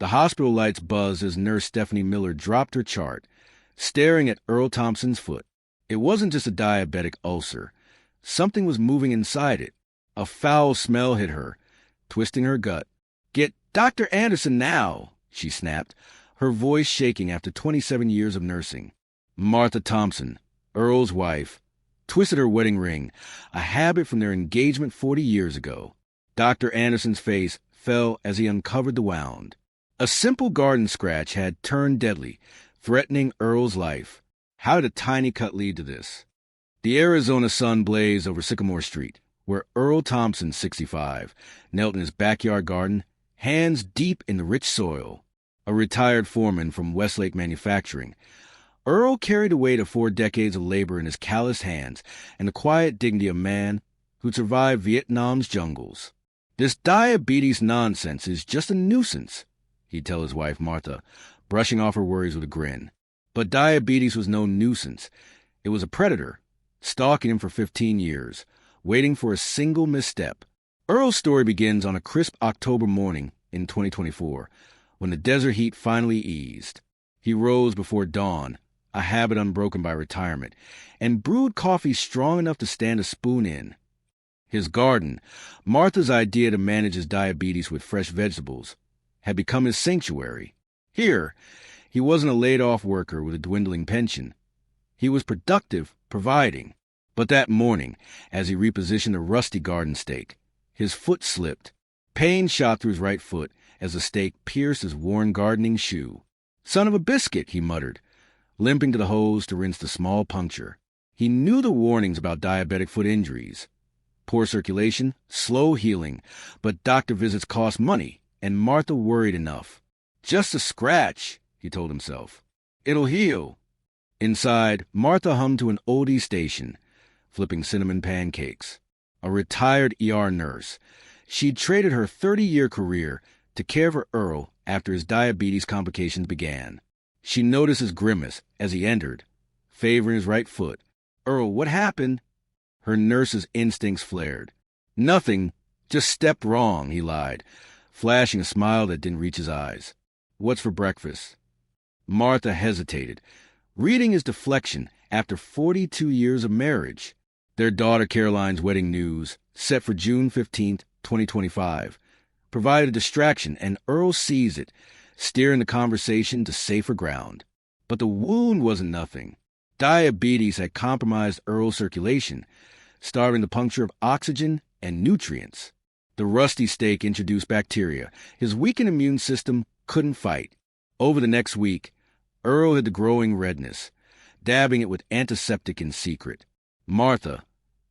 The hospital lights buzzed as nurse Stephanie Miller dropped her chart, staring at Earl Thompson's foot. It wasn't just a diabetic ulcer. Something was moving inside it. A foul smell hit her, twisting her gut. "Get Dr. Anderson now," she snapped, her voice shaking after 27 years of nursing. Martha Thompson, Earl's wife, twisted her wedding ring, a habit from their engagement 40 years ago. Dr. Anderson's face fell as he uncovered the wound. A simple garden scratch had turned deadly, threatening Earl's life. How did a tiny cut lead to this? The Arizona sun blazed over Sycamore Street, where Earl Thompson, 65, knelt in his backyard garden, hands deep in the rich soil. A retired foreman from Westlake Manufacturing, Earl carried the weight of 4 decades of labor in his calloused hands and the quiet dignity of a man who'd survived Vietnam's jungles. "This diabetes nonsense is just a nuisance," he'd tell his wife, Martha, brushing off her worries with a grin. But diabetes was no nuisance. It was a predator, stalking him for 15 years, waiting for a single misstep. Earl's story begins on a crisp October morning in 2024, when the desert heat finally eased. He rose before dawn, a habit unbroken by retirement, and brewed coffee strong enough to stand a spoon in. His garden, Martha's idea to manage his diabetes with fresh vegetables, had become his sanctuary. Here, he wasn't a laid-off worker with a dwindling pension. He was productive, providing. But that morning, as he repositioned a rusty garden stake, his foot slipped. Pain shot through his right foot as the stake pierced his worn gardening shoe. "Son of a biscuit," he muttered, limping to the hose to rinse the small puncture. He knew the warnings about diabetic foot injuries. Poor circulation, slow healing, but doctor visits cost money, and Martha worried enough. "Just a scratch," he told himself. "It'll heal." Inside, Martha hummed to an oldie station, flipping cinnamon pancakes. A retired ER nurse, she'd traded her 30-year career to care for Earl after his diabetes complications began. She noticed his grimace as he entered, favoring his right foot. "Earl, what happened?" Her nurse's instincts flared. "Nothing, just stepped wrong," he lied, flashing a smile that didn't reach his eyes. "What's for breakfast?" Martha hesitated, reading his deflection after 42 years of marriage. Their daughter Caroline's wedding news, set for June 15th, 2025, provided a distraction, and Earl seized it, steering the conversation to safer ground. But the wound wasn't nothing. Diabetes had compromised Earl's circulation, starving the puncture of oxygen and nutrients. The rusty stake introduced bacteria his weakened immune system couldn't fight. Over the next week, Earl had the growing redness, dabbing it with antiseptic in secret. Martha,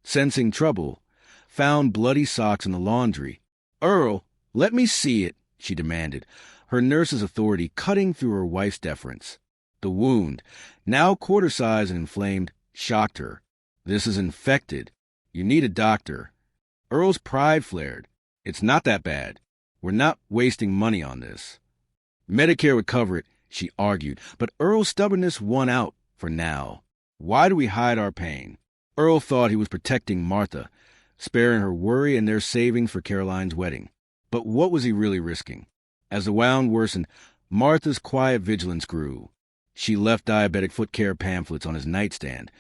sensing trouble, found bloody socks in the laundry. "Earl, let me see it," she demanded, her nurse's authority cutting through her wife's deference. The wound, now quarter-sized and inflamed, shocked her. "This is infected. You need a doctor." Earl's pride flared. "It's not that bad. We're not wasting money on this." Medicare would cover it, she argued, but Earl's stubbornness won out for now. Why do we hide our pain? Earl thought he was protecting Martha, sparing her worry and their savings for Caroline's wedding. But what was he really risking? As the wound worsened, Martha's quiet vigilance grew. She left diabetic foot care pamphlets on his nightstand,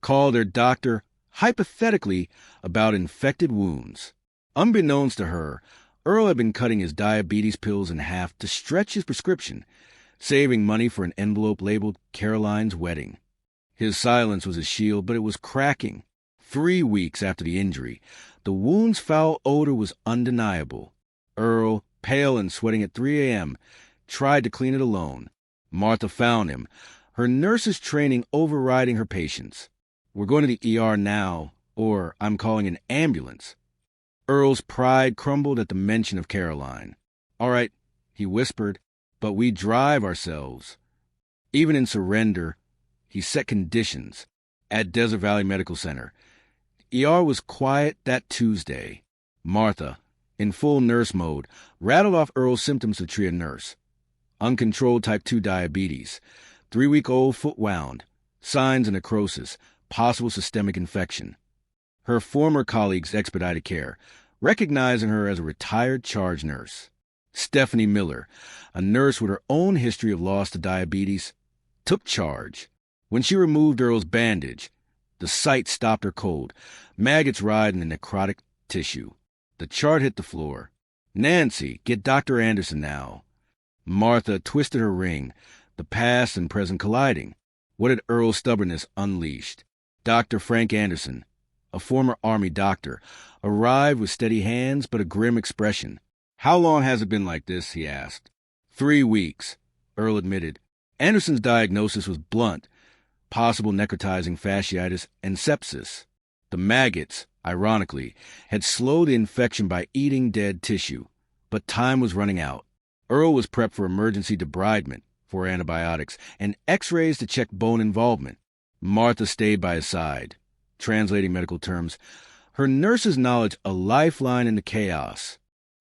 called her doctor hypothetically about infected wounds. Unbeknownst to her, Earl had been cutting his diabetes pills in half to stretch his prescription, saving money for an envelope labeled Caroline's wedding. His silence was a shield, but it was cracking. 3 weeks after the injury, the wound's foul odor was undeniable. Earl, pale and sweating at 3 a.m., tried to clean it alone. Martha found him, her nurse's training overriding her patience. "We're going to the ER now, or I'm calling an ambulance." Earl's pride crumbled at the mention of Caroline. "All right," he whispered, "but we drive ourselves." Even in surrender, he set conditions. At Desert Valley Medical Center, the ER was quiet that Tuesday. Martha, in full nurse mode, rattled off Earl's symptoms to Tria nurse. Uncontrolled type 2 diabetes, 3-week-old foot wound, signs of necrosis, possible systemic infection. Her former colleagues expedited care, recognizing her as a retired charge nurse. Stephanie Miller, a nurse with her own history of loss to diabetes, took charge. When she removed Earl's bandage, the sight stopped her cold. Maggots writhed in the necrotic tissue. The chart hit the floor. "Nancy, get Dr. Anderson now." Martha twisted her ring, the past and present colliding. What had Earl's stubbornness unleashed? Dr. Frank Anderson, a former Army doctor, arrived with steady hands but a grim expression. "How long has it been like this?" he asked. 3 weeks, Earl admitted. Anderson's diagnosis was blunt: possible necrotizing fasciitis and sepsis. The maggots, ironically, had slowed the infection by eating dead tissue, but time was running out. Earl was prepped for emergency debridement, for antibiotics, and x-rays to check bone involvement. Martha stayed by his side, translating medical terms, her nurse's knowledge a lifeline in the chaos.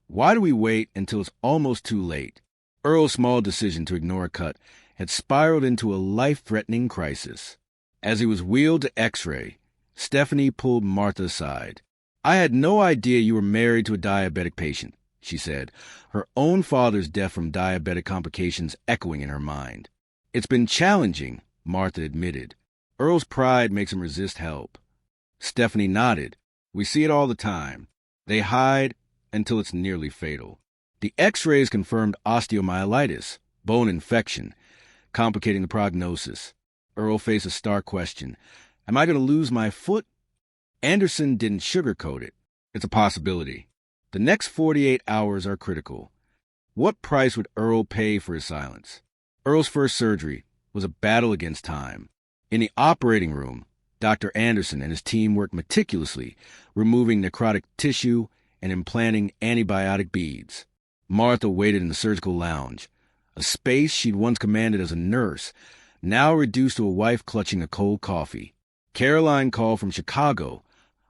Why do we wait until it's almost too late? Earl's small decision to ignore a cut had spiraled into a life-threatening crisis. As he was wheeled to x-ray, Stephanie pulled Martha aside. "I had no idea you were married to a diabetic patient," she said, her own father's death from diabetic complications echoing in her mind. "It's been challenging," Martha admitted. Earl's pride makes him resist help. Stephanie nodded. "We see it all the time. They hide until it's nearly fatal." The x-rays confirmed osteomyelitis, bone infection, complicating the prognosis. Earl faced a stark question. "Am I going to lose my foot?" Anderson didn't sugarcoat it. "It's a possibility. The next 48 hours are critical." What price would Earl pay for his silence? Earl's first surgery was a battle against time. In the operating room, Dr. Anderson and his team worked meticulously, removing necrotic tissue and implanting antibiotic beads. Martha waited in the surgical lounge, a space she'd once commanded as a nurse, now reduced to a wife clutching a cold coffee. Caroline called from Chicago,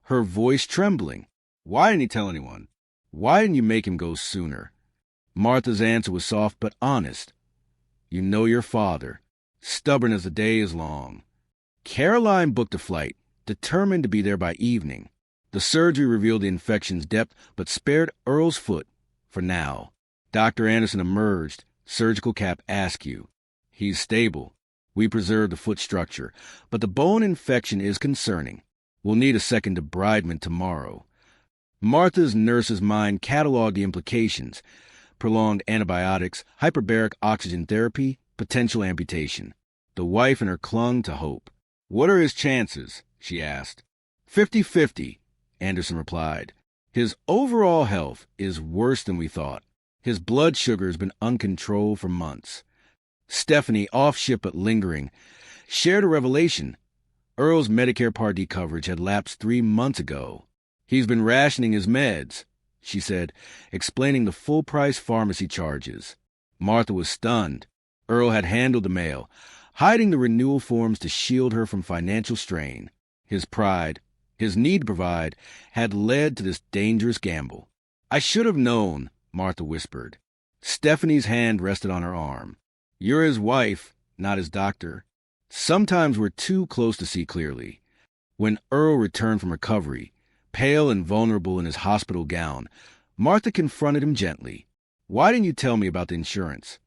her voice trembling. "Why didn't he tell anyone? Why didn't you make him go sooner?" Martha's answer was soft but honest. "You know your father, stubborn as the day is long." Caroline booked a flight, determined to be there by evening. The surgery revealed the infection's depth but spared Earl's foot, for now. Dr. Anderson emerged, surgical cap askew. "He's stable. We preserved the foot structure, but the bone infection is concerning. We'll need a second debridement tomorrow." Martha's nurse's mind cataloged the implications: prolonged antibiotics, hyperbaric oxygen therapy, potential amputation. The wife and her clung to hope. "What are his chances?" she asked. 50-50, Anderson replied. "His overall health is worse than we thought. His blood sugar has been uncontrolled for months." Stephanie, off-ship but lingering, shared a revelation. Earl's Medicare Part D coverage had lapsed 3 months ago. "He's been rationing his meds," she said, explaining the full-price pharmacy charges. Martha was stunned. Earl had handled the mail, hiding the renewal forms to shield her from financial strain. His pride, his need to provide, had led to this dangerous gamble. "I should have known," Martha whispered. Stephanie's hand rested on her arm. "You're his wife, not his doctor. Sometimes we're too close to see clearly." When Earl returned from recovery, pale and vulnerable in his hospital gown, Martha confronted him gently. "Why didn't you tell me about the insurance?"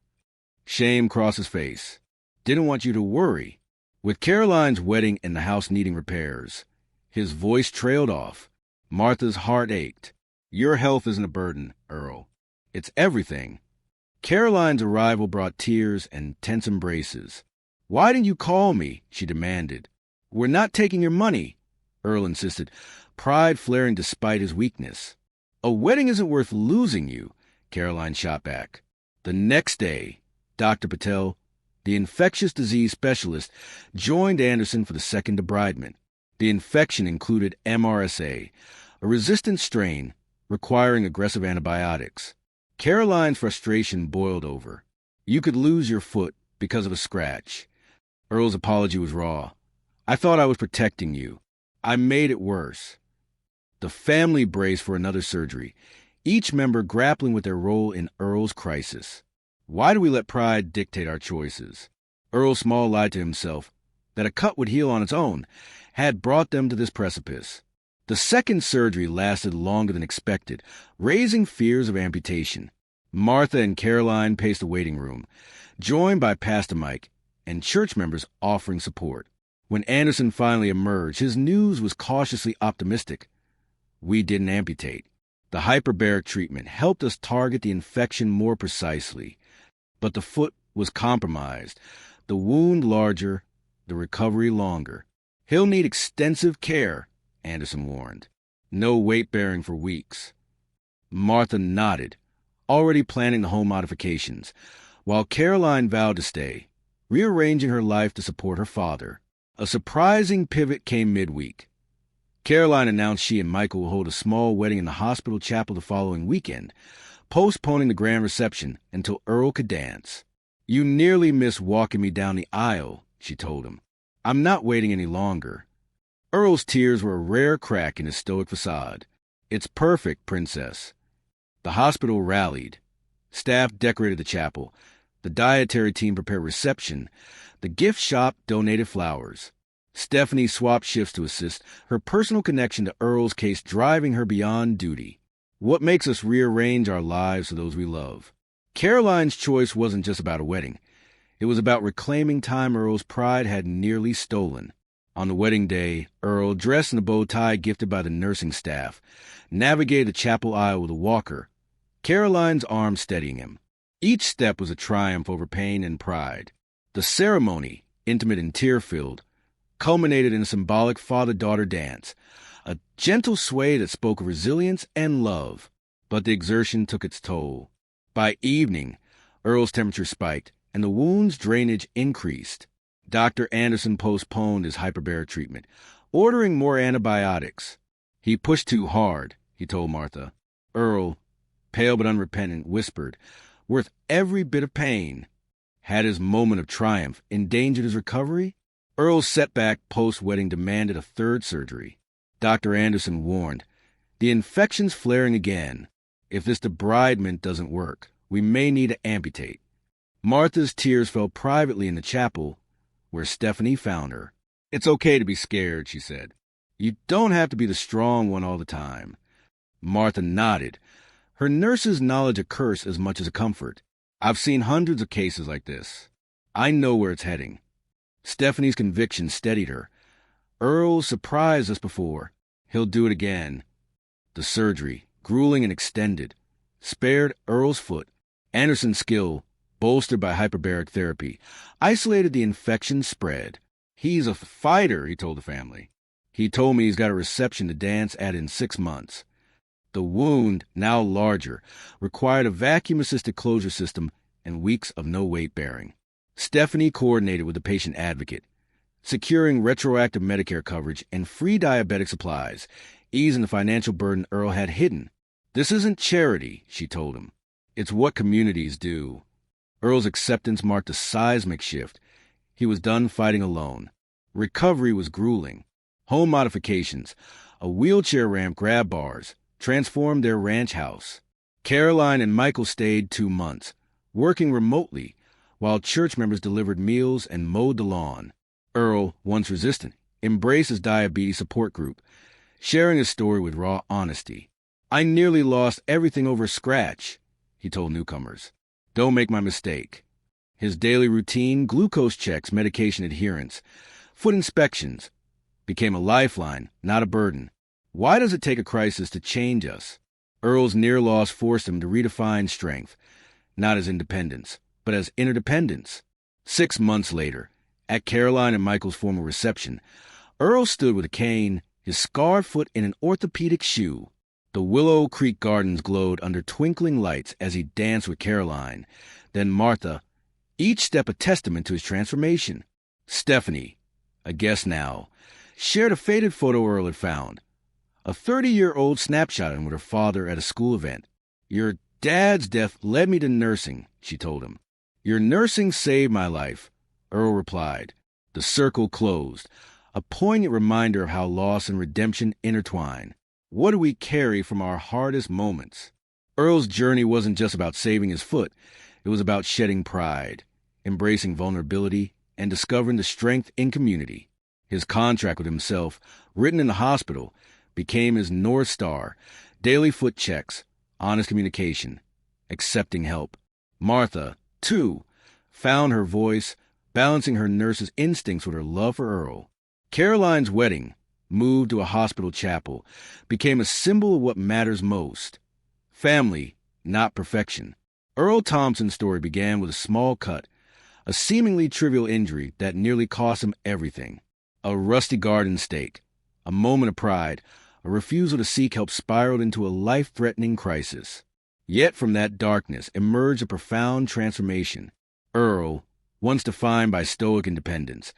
Shame crossed his face. "Didn't want you to worry." With Caroline's wedding and the house needing repairs, his voice trailed off. Martha's heart ached. "Your health isn't a burden, Earl. It's everything." Caroline's arrival brought tears and tense embraces. "Why didn't you call me?" she demanded. "We're not taking your money," Earl insisted, pride flaring despite his weakness. "A wedding isn't worth losing you," Caroline shot back. The next day, Dr. Patel, the infectious disease specialist, joined Anderson for the second debridement. The infection included MRSA, a resistant strain requiring aggressive antibiotics. Caroline's frustration boiled over. "You could lose your foot because of a scratch." Earl's apology was raw. "I thought I was protecting you. I made it worse." The family braced for another surgery, each member grappling with their role in Earl's crisis. Why do we let pride dictate our choices? Earl Small lied to himself that a cut would heal on its own had brought them to this precipice. The second surgery lasted longer than expected, raising fears of amputation. Martha and Caroline paced the waiting room, joined by Pastor Mike and church members offering support. When Anderson finally emerged, his news was cautiously optimistic. We didn't amputate. The hyperbaric treatment helped us target the infection more precisely, but the foot was compromised, the wound larger, the recovery longer. He'll need extensive care, Anderson warned. No weight-bearing for weeks. Martha nodded, already planning the home modifications, while Caroline vowed to stay, rearranging her life to support her father. A surprising pivot came midweek. Caroline announced she and Michael will hold a small wedding in the hospital chapel the following weekend, postponing the grand reception until Earl could dance. "You nearly missed walking me down the aisle," she told him. "I'm not waiting any longer." Earl's tears were a rare crack in his stoic facade. "It's perfect, Princess." The hospital rallied. Staff decorated the chapel. The dietary team prepared reception. The gift shop donated flowers. Stephanie swapped shifts to assist, her personal connection to Earl's case driving her beyond duty. What makes us rearrange our lives for those we love? Caroline's choice wasn't just about a wedding. It was about reclaiming time Earl's pride had nearly stolen. On the wedding day, Earl, dressed in a bow tie gifted by the nursing staff, navigated the chapel aisle with a walker, Caroline's arm steadying him. Each step was a triumph over pain and pride. The ceremony, intimate and tear-filled, culminated in a symbolic father-daughter dance, a gentle sway that spoke of resilience and love. But the exertion took its toll. By evening, Earl's temperature spiked, and the wound's drainage increased. Dr. Anderson postponed his hyperbaric treatment, ordering more antibiotics. "He pushed too hard," he told Martha. Earl, pale but unrepentant, whispered, "Worth every bit of pain." Had his moment of triumph endangered his recovery? Earl's setback post-wedding demanded a third surgery. Dr. Anderson warned, "The infection's flaring again. If this debridement doesn't work, we may need to amputate." Martha's tears fell privately in the chapel, where Stephanie found her. "It's okay to be scared," she said. "You don't have to be the strong one all the time." Martha nodded, her nurse's knowledge a curse as much as a comfort. "I've seen hundreds of cases like this. I know where it's heading." Stephanie's conviction steadied her. "Earl surprised us before. He'll do it again." The surgery, grueling and extended, spared Earl's foot. Anderson's skill, bolstered by hyperbaric therapy, isolated the infection spread. "He's a fighter," he told the family. "He told me he's got a reception to dance at in 6 months." The wound, now larger, required a vacuum-assisted closure system and weeks of no weight-bearing. Stephanie coordinated with the patient advocate, securing retroactive Medicare coverage and free diabetic supplies, easing the financial burden Earl had hidden. "This isn't charity," she told him. "It's what communities do." Earl's acceptance marked a seismic shift. He was done fighting alone. Recovery was grueling. Home modifications, a wheelchair ramp, grab bars, transformed their ranch house. Caroline and Michael stayed 2 months, working remotely, while church members delivered meals and mowed the lawn. Earl, once resistant, embraced his diabetes support group, sharing his story with raw honesty. "I nearly lost everything over a scratch," he told newcomers. "Don't make my mistake." His daily routine, glucose checks, medication adherence, foot inspections, became a lifeline, not a burden. Why does it take a crisis to change us? Earl's near loss forced him to redefine strength, not as independence, but as interdependence. 6 months later, at Caroline and Michael's formal reception, Earl stood with a cane, his scarred foot in an orthopedic shoe. The Willow Creek Gardens glowed under twinkling lights as he danced with Caroline, then Martha, each step a testament to his transformation. Stephanie, a guest now, shared a faded photo Earl had found, a 30-year-old snapshot of him with her father at a school event. "Your dad's death led me to nursing," she told him. "Your nursing saved my life," Earl replied. The circle closed, a poignant reminder of how loss and redemption intertwine. What do we carry from our hardest moments? Earl's journey wasn't just about saving his foot. It was about shedding pride, embracing vulnerability, and discovering the strength in community. His contract with himself, written in the hospital, became his North Star, daily foot checks, honest communication, accepting help. Martha, too, found her voice, balancing her nurse's instincts with her love for Earl. Caroline's wedding, moved to a hospital chapel, became a symbol of what matters most. Family, not perfection. Earl Thompson's story began with a small cut, a seemingly trivial injury that nearly cost him everything. A rusty garden stake, a moment of pride, a refusal to seek help spiraled into a life-threatening crisis. Yet from that darkness emerged a profound transformation. Earl, once defined by stoic independence,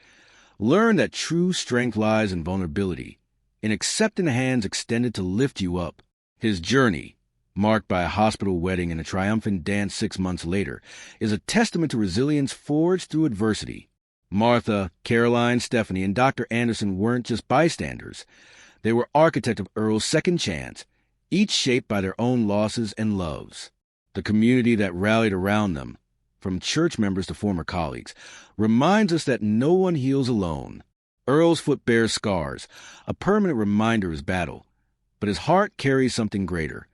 learned that true strength lies in vulnerability, in accepting the hands extended to lift you up. His journey, marked by a hospital wedding and a triumphant dance 6 months later, is a testament to resilience forged through adversity. Martha, Caroline, Stephanie, and Dr. Anderson weren't just bystanders. They were architects of Earl's second chance, each shaped by their own losses and loves. The community that rallied around them, from church members to former colleagues, reminds us that no one heals alone. Earl's foot bears scars, a permanent reminder of his battle, but his heart carries something greater.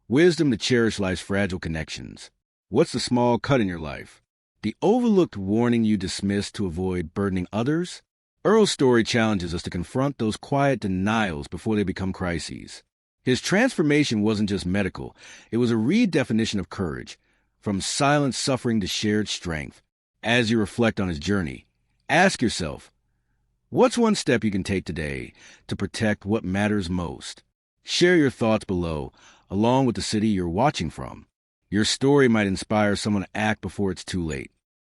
Wisdom to cherish life's fragile connections. What's the small cut in your life? The overlooked warning you dismissed to avoid burdening others? Earl's story challenges us to confront those quiet denials before they become crises. His transformation wasn't just medical, it was a redefinition of courage, from silent suffering to shared strength. As you reflect on his journey, ask yourself, what's one step you can take today to protect what matters most? Share your thoughts below, along with the city you're watching from. Your story might inspire someone to act before it's too late.